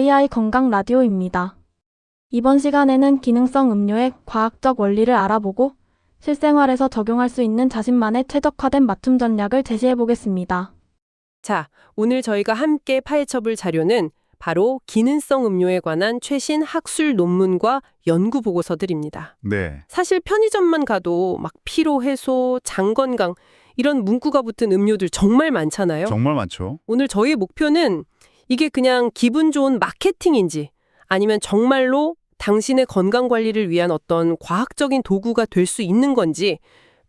AI 건강 라디오입니다. 이번 시간에는 기능성 음료의 과학적 원리를 알아보고 실생활에서 적용할 수 있는 자신만의 최적화된 맞춤 전략을 제시해 보겠습니다. 자, 오늘 저희가 함께 파헤쳐볼 자료는 바로 기능성 음료에 관한 최신 학술 논문과 연구 보고서들입니다. 네, 사실 편의점만 가도 막 피로 해소, 장 건강 이런 문구가 붙은 음료들 정말 많잖아요. 정말 많죠. 오늘 저희의 목표는 이게 그냥 기분 좋은 마케팅인지 아니면 정말로 당신의 건강 관리를 위한 어떤 과학적인 도구가 될 수 있는 건지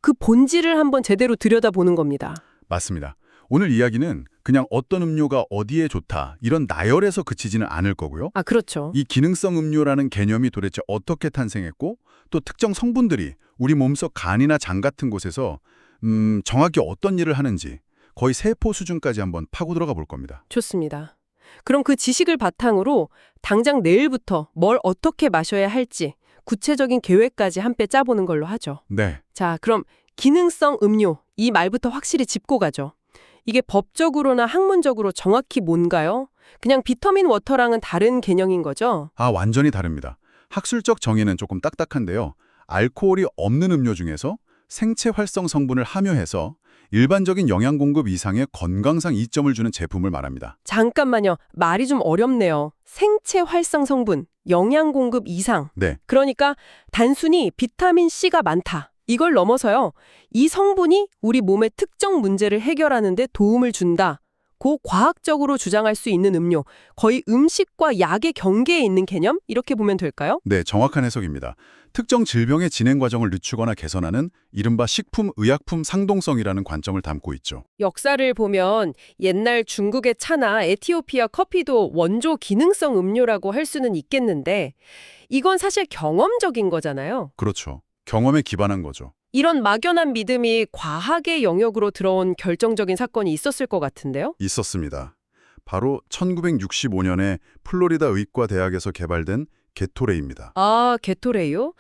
그 본질을 한번 제대로 들여다보는 겁니다. 맞습니다. 오늘 이야기는 그냥 어떤 음료가 어디에 좋다 이런 나열에서 그치지는 않을 거고요. 아, 그렇죠. 이 기능성 음료라는 개념이 도대체 어떻게 탄생했고 또 특정 성분들이 우리 몸속 간이나 장 같은 곳에서 정확히 어떤 일을 하는지 거의 세포 수준까지 한번 파고 들어가 볼 겁니다. 좋습니다. 그럼 그 지식을 바탕으로 당장 내일부터 뭘 어떻게 마셔야 할지 구체적인 계획까지 함께 짜보는 걸로 하죠. 네, 자, 그럼 기능성 음료 이 말부터 확실히 짚고 가죠. 이게 법적으로나 학문적으로 정확히 뭔가요? 그냥 비타민 워터랑은 다른 개념인 거죠? 완전히 다릅니다. 학술적 정의는 조금 딱딱한데요. 알코올이 없는 음료 중에서 생체 활성 성분을 함유해서 일반적인 영양 공급 이상의 건강상 이점을 주는 제품을 말합니다. 잠깐만요. 말이 좀 어렵네요. 생체 활성 성분, 영양 공급 이상. 네, 그러니까 단순히 비타민 C가 많다. 이걸 넘어서요. 이 성분이 우리 몸의 특정 문제를 해결하는 데 도움을 준다. 고 과학적으로 주장할 수 있는 음료, 거의 음식과 약의 경계에 있는 개념? 이렇게 보면 될까요? 네, 정확한 해석입니다. 특정 질병의 진행 과정을 늦추거나 개선하는 이른바 식품의약품 상동성이라는 관점을 담고 있죠. 역사를 보면 옛날 중국의 차나 에티오피아 커피도 원조 기능성 음료라고 할 수는 있겠는데 이건 사실 경험적인 거잖아요. 그렇죠. 경험에 기반한 거죠. 이런 막연한 믿음이 과학의 영역으로 들어온 결정적인 사건이 있었을 것 같은데요? 있었습니다. 바로 1965년에 플로리다 의과대학에서 개발된 게토레이입니다. 아, 게토레이요?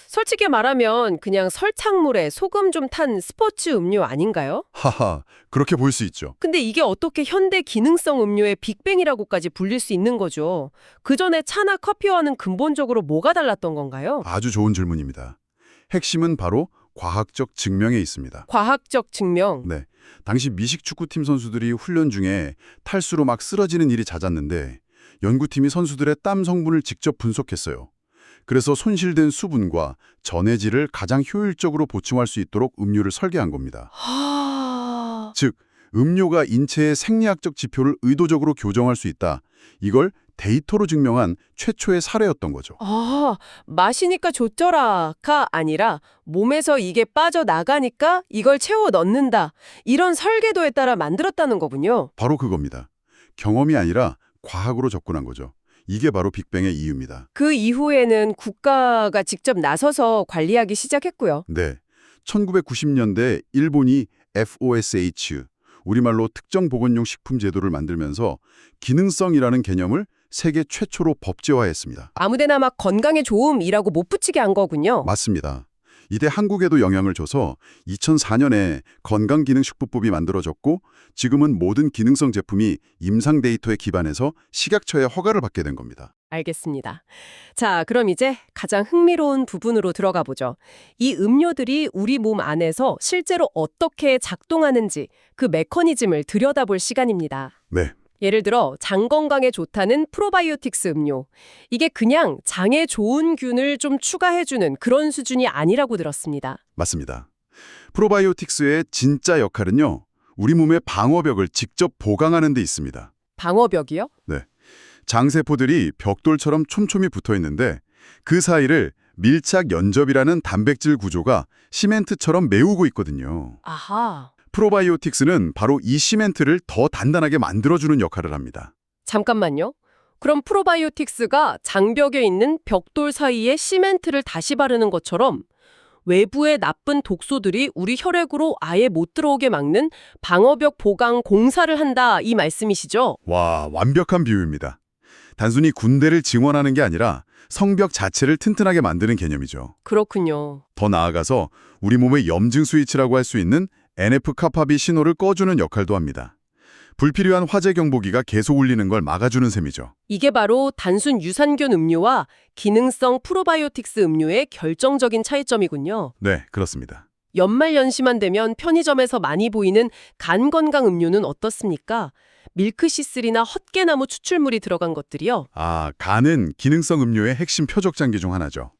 솔직히 말하면 그냥 설탕물에 소금 좀 탄 스포츠 음료 아닌가요? 하하, 그렇게 볼 수 있죠. 근데 이게 어떻게 현대 기능성 음료의 빅뱅이라고까지 불릴 수 있는 거죠? 그 전에 차나 커피와는 근본적으로 뭐가 달랐던 건가요? 아주 좋은 질문입니다. 핵심은 바로 과학적 증명에 있습니다. 과학적 증명. 네, 당시 미식 축구팀 선수들이 훈련 중에 탈수로 막 쓰러지는 일이 잦았는데 연구팀이 선수들의 땀 성분을 직접 분석했어요. 그래서 손실된 수분과 전해질을 가장 효율적으로 보충할 수 있도록 음료를 설계한 겁니다. 즉, 음료가 인체의 생리학적 지표를 의도적으로 교정할 수 있다. 이걸 데이터로 증명한 최초의 사례였던 거죠. 아, 마시니까 좋더라가 아니라 몸에서 이게 빠져나가니까 이걸 채워 넣는다. 이런 설계도에 따라 만들었다는 거군요. 바로 그겁니다. 경험이 아니라 과학으로 접근한 거죠. 이게 바로 빅뱅의 이유입니다. 그 이후에는 국가가 직접 나서서 관리하기 시작했고요. 네, 1990년대 일본이 FOSH, 우리말로 특정 보건용 식품 제도를 만들면서 기능성이라는 개념을 세계 최초로 법제화했습니다. 아무데나 막 건강에 좋음이라고 못 붙이게 한 거군요. 맞습니다. 이때 한국에도 영향을 줘서 2004년에 건강기능식품법이 만들어졌고 지금은 모든 기능성 제품이 임상 데이터에 기반해서 식약처의 허가를 받게 된 겁니다. 알겠습니다. 자, 그럼 이제 가장 흥미로운 부분으로 들어가 보죠. 이 음료들이 우리 몸 안에서 실제로 어떻게 작동하는지 그 메커니즘을 들여다볼 시간입니다. 네, 예를 들어 장 건강에 좋다는 프로바이오틱스 음료. 이게 그냥 장에 좋은 균을 좀 추가해주는 그런 수준이 아니라고 들었습니다. 맞습니다. 프로바이오틱스의 진짜 역할은요, 우리 몸의 방어벽을 직접 보강하는 데 있습니다. 방어벽이요? 네, 장세포들이 벽돌처럼 촘촘히 붙어 있는데 그 사이를 밀착 연접이라는 단백질 구조가 시멘트처럼 메우고 있거든요. 아하. 프로바이오틱스는 바로 이 시멘트를 더 단단하게 만들어주는 역할을 합니다. 잠깐만요. 그럼 프로바이오틱스가 장벽에 있는 벽돌 사이에 시멘트를 다시 바르는 것처럼 외부의 나쁜 독소들이 우리 혈액으로 아예 못 들어오게 막는 방어벽 보강 공사를 한다 이 말씀이시죠? 와, 완벽한 비유입니다. 단순히 군대를 증원하는 게 아니라 성벽 자체를 튼튼하게 만드는 개념이죠. 그렇군요. 더 나아가서 우리 몸의 염증 스위치라고 할 수 있는 NF-카파비 신호를 꺼주는 역할도 합니다. 불필요한 화재 경보기가 계속 울리는 걸 막아주는 셈이죠. 이게 바로 단순 유산균 음료와 기능성 프로바이오틱스 음료의 결정적인 차이점이군요. 네, 그렇습니다. 연말연시만 되면 편의점에서 많이 보이는 간 건강 음료는 어떻습니까? 밀크시슬이나 헛개나무 추출물이 들어간 것들이요. 간은 기능성 음료의 핵심 표적 장기 중 하나죠.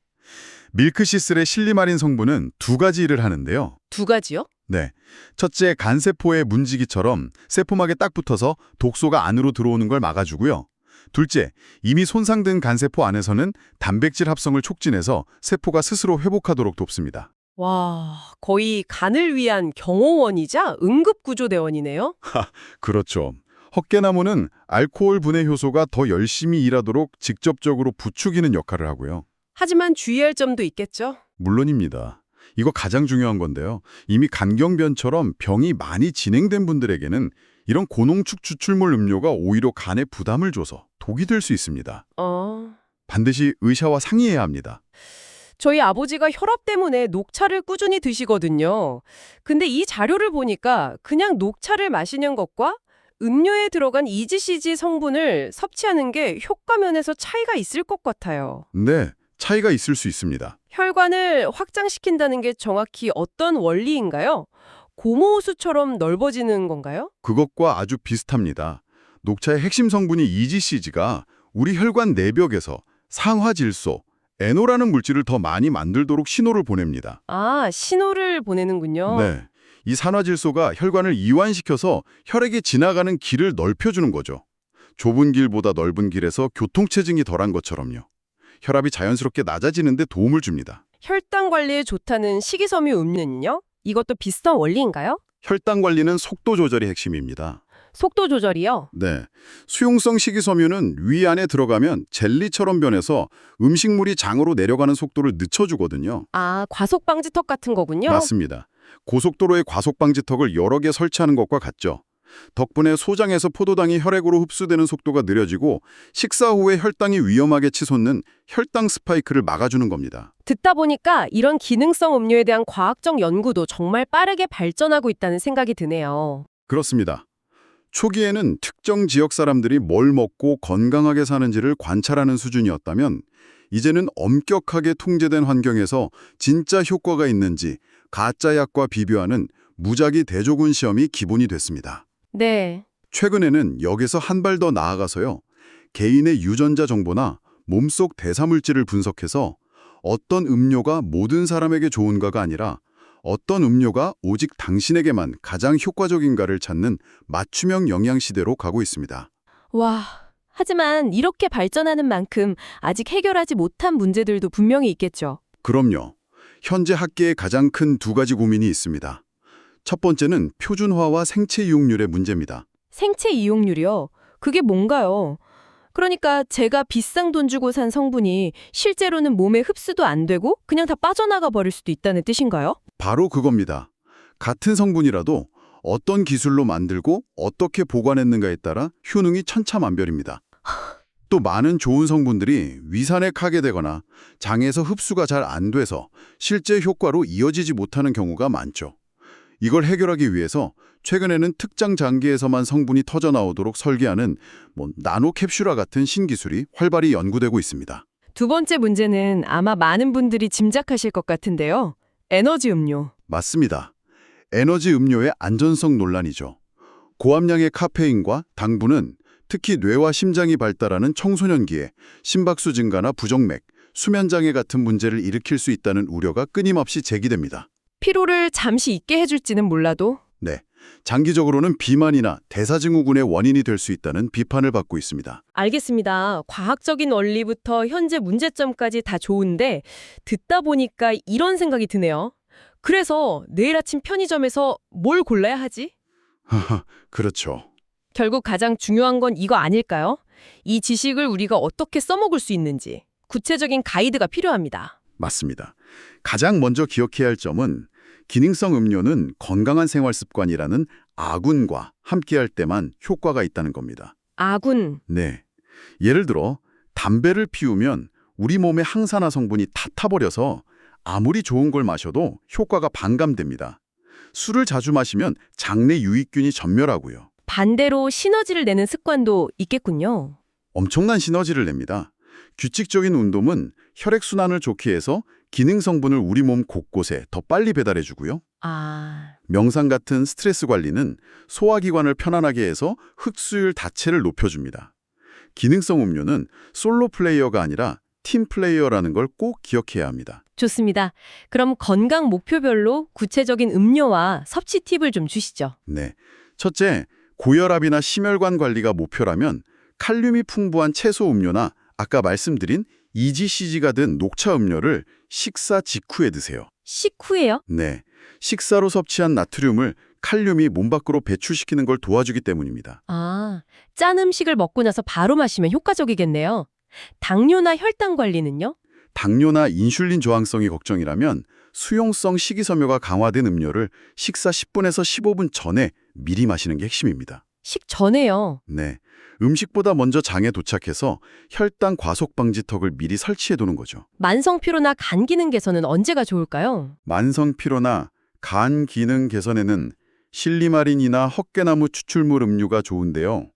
밀크시슬의 실리마린 성분은 두 가지 일을 하는데요. 두 가지요? 네. 첫째, 간세포의 문지기처럼 세포막에 딱 붙어서 독소가 안으로 들어오는 걸 막아주고요. 둘째, 이미 손상된 간세포 안에서는 단백질 합성을 촉진해서 세포가 스스로 회복하도록 돕습니다. 와, 거의 간을 위한 경호원이자 응급구조대원이네요. 그렇죠. 헛개나무는 알코올 분해 효소가 더 열심히 일하도록 직접적으로 부추기는 역할을 하고요. 하지만 주의할 점도 있겠죠? 물론입니다. 이거 가장 중요한 건데요. 이미 간경변처럼 병이 많이 진행된 분들에게는 이런 고농축 추출물 음료가 오히려 간에 부담을 줘서 독이 될 수 있습니다. 반드시 의사와 상의해야 합니다. 저희 아버지가 혈압 때문에 녹차를 꾸준히 드시거든요. 근데 이 자료를 보니까 그냥 녹차를 마시는 것과 음료에 들어간 EGCG 성분을 섭취하는 게 효과 면에서 차이가 있을 것 같아요. 네, 차이가 있을 수 있습니다. 혈관을 확장시킨다는 게 정확히 어떤 원리인가요? 고무호수처럼 넓어지는 건가요? 그것과 아주 비슷합니다. 녹차의 핵심 성분이 EGCG가 우리 혈관 내벽에서 상화질소, NO라는 물질을 더 많이 만들도록 신호를 보냅니다. 신호를 보내는군요. 네, 이 산화질소가 혈관을 이완시켜서 혈액이 지나가는 길을 넓혀주는 거죠. 좁은 길보다 넓은 길에서 교통체증이 덜한 것처럼요. 혈압이 자연스럽게 낮아지는 데 도움을 줍니다. 혈당 관리에 좋다는 식이섬유 음료는요? 이것도 비슷한 원리인가요? 혈당 관리는 속도 조절이 핵심입니다. 속도 조절이요? 네, 수용성 식이섬유는 위 안에 들어가면 젤리처럼 변해서 음식물이 장으로 내려가는 속도를 늦춰주거든요. 과속 방지턱 같은 거군요. 맞습니다. 고속도로의 과속 방지턱을 여러 개 설치하는 것과 같죠. 덕분에 소장에서 포도당이 혈액으로 흡수되는 속도가 느려지고 식사 후에 혈당이 위험하게 치솟는 혈당 스파이크를 막아주는 겁니다. 듣다 보니까 이런 기능성 음료에 대한 과학적 연구도 정말 빠르게 발전하고 있다는 생각이 드네요. 그렇습니다. 초기에는 특정 지역 사람들이 뭘 먹고 건강하게 사는지를 관찰하는 수준이었다면 이제는 엄격하게 통제된 환경에서 진짜 효과가 있는지 가짜 약과 비교하는 무작위 대조군 시험이 기본이 됐습니다. 네. 최근에는 여기서 한 발 더 나아가서요. 개인의 유전자 정보나 몸속 대사물질을 분석해서 어떤 음료가 모든 사람에게 좋은가가 아니라 어떤 음료가 오직 당신에게만 가장 효과적인가를 찾는 맞춤형 영양 시대로 가고 있습니다. 와, 하지만 이렇게 발전하는 만큼 아직 해결하지 못한 문제들도 분명히 있겠죠. 그럼요. 현재 학계에 가장 큰 두 가지 고민이 있습니다. 첫 번째는 표준화와 생체 이용률의 문제입니다. 생체 이용률이요? 그게 뭔가요? 그러니까 제가 비싼 돈 주고 산 성분이 실제로는 몸에 흡수도 안 되고 그냥 다 빠져나가 버릴 수도 있다는 뜻인가요? 바로 그겁니다. 같은 성분이라도 어떤 기술로 만들고 어떻게 보관했는가에 따라 효능이 천차만별입니다. 또 많은 좋은 성분들이 위산에 가게 되거나 장에서 흡수가 잘 안 돼서 실제 효과로 이어지지 못하는 경우가 많죠. 이걸 해결하기 위해서 최근에는 특정 장기에서만 성분이 터져 나오도록 설계하는 나노캡슐화 같은 신기술이 활발히 연구되고 있습니다. 두 번째 문제는 아마 많은 분들이 짐작하실 것 같은데요. 에너지 음료. 맞습니다. 에너지 음료의 안전성 논란이죠. 고함량의 카페인과 당분은 특히 뇌와 심장이 발달하는 청소년기에 심박수 증가나 부정맥, 수면장애 같은 문제를 일으킬 수 있다는 우려가 끊임없이 제기됩니다. 피로를 잠시 잊게 해줄지는 몰라도 네, 장기적으로는 비만이나 대사증후군의 원인이 될 수 있다는 비판을 받고 있습니다. 알겠습니다. 과학적인 원리부터 현재 문제점까지 다 좋은데 듣다 보니까 이런 생각이 드네요. 그래서 내일 아침 편의점에서 뭘 골라야 하지? 그렇죠. 결국 가장 중요한 건 이거 아닐까요? 이 지식을 우리가 어떻게 써먹을 수 있는지 구체적인 가이드가 필요합니다. 맞습니다. 가장 먼저 기억해야 할 점은 기능성 음료는 건강한 생활 습관이라는 아군과 함께할 때만 효과가 있다는 겁니다. 아군. 네. 예를 들어 담배를 피우면 우리 몸의 항산화 성분이 다 타버려서 아무리 좋은 걸 마셔도 효과가 반감됩니다. 술을 자주 마시면 장내 유익균이 전멸하고요. 반대로 시너지를 내는 습관도 있겠군요. 엄청난 시너지를 냅니다. 규칙적인 운동은 혈액순환을 좋게 해서 기능 성분을 우리 몸 곳곳에 더 빨리 배달해주고요. 아, 명상 같은 스트레스 관리는 소화기관을 편안하게 해서 흡수율 자체를 높여줍니다. 기능성 음료는 솔로 플레이어가 아니라 팀 플레이어라는 걸 꼭 기억해야 합니다. 좋습니다. 그럼 건강 목표별로 구체적인 음료와 섭취 팁을 좀 주시죠. 네. 첫째, 고혈압이나 심혈관 관리가 목표라면 칼륨이 풍부한 채소 음료나 아까 말씀드린 EGCG가 든 녹차 음료를 식사 직후에 드세요. 식후에요? 네. 식사로 섭취한 나트륨을 칼륨이 몸 밖으로 배출시키는 걸 도와주기 때문입니다. 아, 짠 음식을 먹고 나서 바로 마시면 효과적이겠네요. 당뇨나 혈당 관리는요? 당뇨나 인슐린 저항성이 걱정이라면 수용성 식이섬유가 강화된 음료를 식사 10분에서 15분 전에 미리 마시는 게 핵심입니다. 식전에요. 네. 음식보다 먼저 장에 도착해서 혈당 과속 방지턱을 미리 설치해두는 거죠. 만성 피로나 간 기능 개선은 언제가 좋을까요? 만성 피로나 간 기능 개선에는 실리마린이나 헛개나무 추출물 음료가 좋은데요.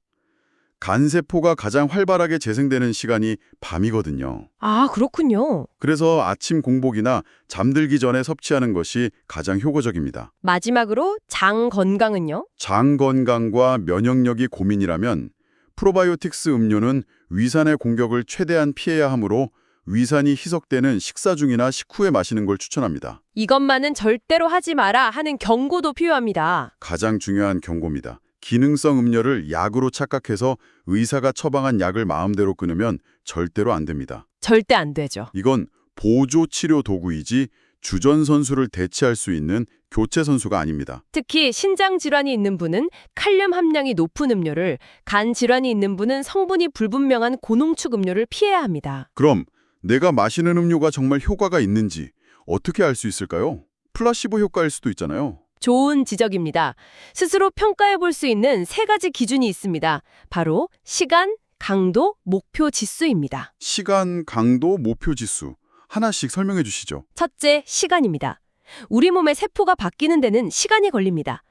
간세포가 가장 활발하게 재생되는 시간이 밤이거든요. 아, 그렇군요. 그래서 아침 공복이나 잠들기 전에 섭취하는 것이 가장 효과적입니다. 마지막으로 장 건강은요? 장 건강과 면역력이 고민이라면 프로바이오틱스 음료는 위산의 공격을 최대한 피해야 하므로 위산이 희석되는 식사 중이나 식후에 마시는 걸 추천합니다. 이것만은 절대로 하지 마라 하는 경고도 필요합니다. 가장 중요한 경고입니다. 기능성 음료를 약으로 착각해서 의사가 처방한 약을 마음대로 끊으면 절대로 안 됩니다. 절대 안 되죠. 이건 보조 치료 도구이지 주전 선수를 대체할 수 있는 교체 선수가 아닙니다. 특히 신장 질환이 있는 분은 칼륨 함량이 높은 음료를, 간 질환이 있는 분은 성분이 불분명한 고농축 음료를 피해야 합니다. 그럼 내가 마시는 음료가 정말 효과가 있는지 어떻게 알 수 있을까요? 플라시보 효과일 수도 있잖아요. 좋은 지적입니다. 스스로 평가해 볼 수 있는 세 가지 기준이 있습니다. 바로 시간, 강도, 목표 지수입니다. 시간, 강도, 목표 지수. 하나씩 설명해 주시죠. 첫째, 시간입니다. 우리 몸의 세포가 바뀌는 데는 시간이 걸립니다.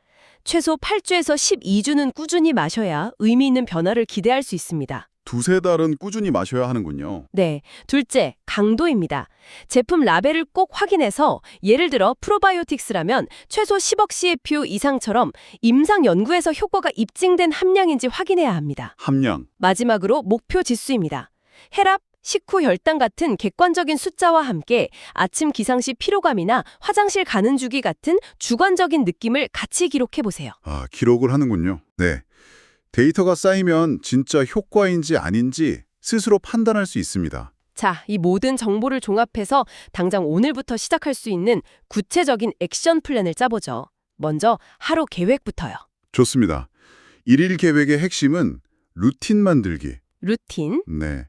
최소 8주에서 12주는 꾸준히 마셔야 의미 있는 변화를 기대할 수 있습니다. 두세 달은 꾸준히 마셔야 하는군요. 네. 둘째, 강도입니다. 제품 라벨을 꼭 확인해서 예를 들어 프로바이오틱스라면 최소 10억 CFU 이상처럼 임상 연구에서 효과가 입증된 함량인지 확인해야 합니다. 함량. 마지막으로 목표 지수입니다. 혈압, 식후 혈당 같은 객관적인 숫자와 함께 아침 기상 시 피로감이나 화장실 가는 주기 같은 주관적인 느낌을 같이 기록해 보세요. 아, 기록을 하는군요. 네. 데이터가 쌓이면 진짜 효과인지 아닌지 스스로 판단할 수 있습니다. 자, 이 모든 정보를 종합해서 당장 오늘부터 시작할 수 있는 구체적인 액션 플랜을 짜보죠. 먼저 하루 계획부터요. 좋습니다. 일일 계획의 핵심은 루틴 만들기. 루틴. 네.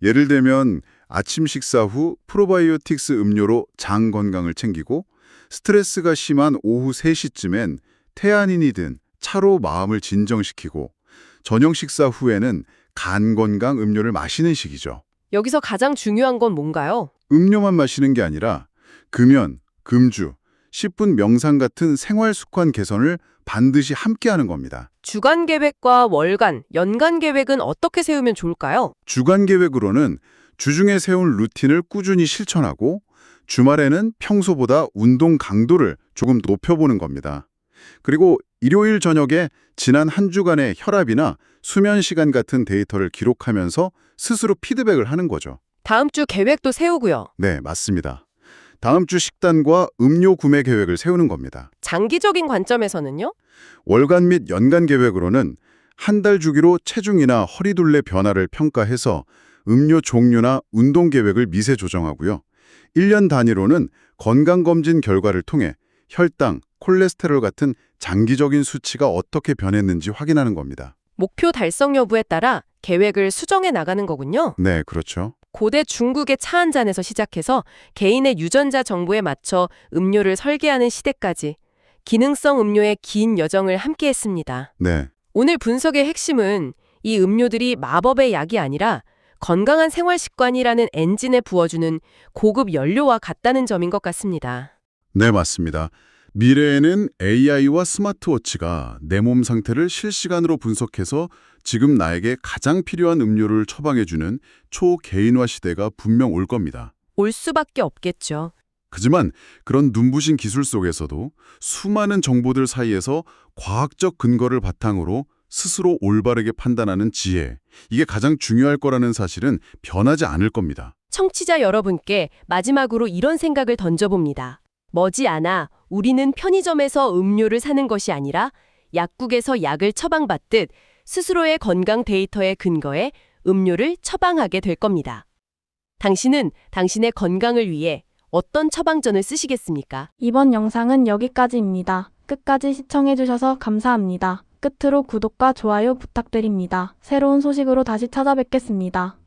예를 들면 아침 식사 후 프로바이오틱스 음료로 장 건강을 챙기고 스트레스가 심한 오후 3시쯤엔 테아닌이 든 차로 마음을 진정시키고 저녁 식사 후에는 간 건강 음료를 마시는 식이죠. 여기서 가장 중요한 건 뭔가요? 음료만 마시는 게 아니라 금연, 금주, 10분 명상 같은 생활 습관 개선을 반드시 함께하는 겁니다. 주간 계획과 월간, 연간 계획은 어떻게 세우면 좋을까요? 주간 계획으로는 주중에 세운 루틴을 꾸준히 실천하고 주말에는 평소보다 운동 강도를 조금 높여보는 겁니다. 그리고 일요일 저녁에 지난 한 주간의 혈압이나 수면 시간 같은 데이터를 기록하면서 스스로 피드백을 하는 거죠. 다음 주 계획도 세우고요. 네, 맞습니다. 다음 주 식단과 음료 구매 계획을 세우는 겁니다. 장기적인 관점에서는요? 월간 및 연간 계획으로는 한 달 주기로 체중이나 허리둘레 변화를 평가해서 음료 종류나 운동 계획을 미세 조정하고요. 1년 단위로는 건강검진 결과를 통해 혈당, 콜레스테롤 같은 장기적인 수치가 어떻게 변했는지 확인하는 겁니다. 목표 달성 여부에 따라 계획을 수정해 나가는 거군요. 네, 그렇죠. 고대 중국의 차 한 잔에서 시작해서 개인의 유전자 정보에 맞춰 음료를 설계하는 시대까지 기능성 음료의 긴 여정을 함께했습니다. 네, 오늘 분석의 핵심은 이 음료들이 마법의 약이 아니라 건강한 생활 습관이라는 엔진에 부어주는 고급 연료와 같다는 점인 것 같습니다. 네, 맞습니다. 미래에는 AI와 스마트워치가 내 몸 상태를 실시간으로 분석해서 지금 나에게 가장 필요한 음료를 처방해주는 초개인화 시대가 분명 올 겁니다. 올 수밖에 없겠죠. 하지만 그런 눈부신 기술 속에서도 수많은 정보들 사이에서 과학적 근거를 바탕으로 스스로 올바르게 판단하는 지혜, 이게 가장 중요할 거라는 사실은 변하지 않을 겁니다. 청취자 여러분께 마지막으로 이런 생각을 던져봅니다. 머지않아 우리는 편의점에서 음료를 사는 것이 아니라 약국에서 약을 처방받듯 스스로의 건강 데이터에 근거해 음료를 처방하게 될 겁니다. 당신은 당신의 건강을 위해 어떤 처방전을 쓰시겠습니까? 이번 영상은 여기까지입니다. 끝까지 시청해주셔서 감사합니다. 끝으로 구독과 좋아요 부탁드립니다. 새로운 소식으로 다시 찾아뵙겠습니다.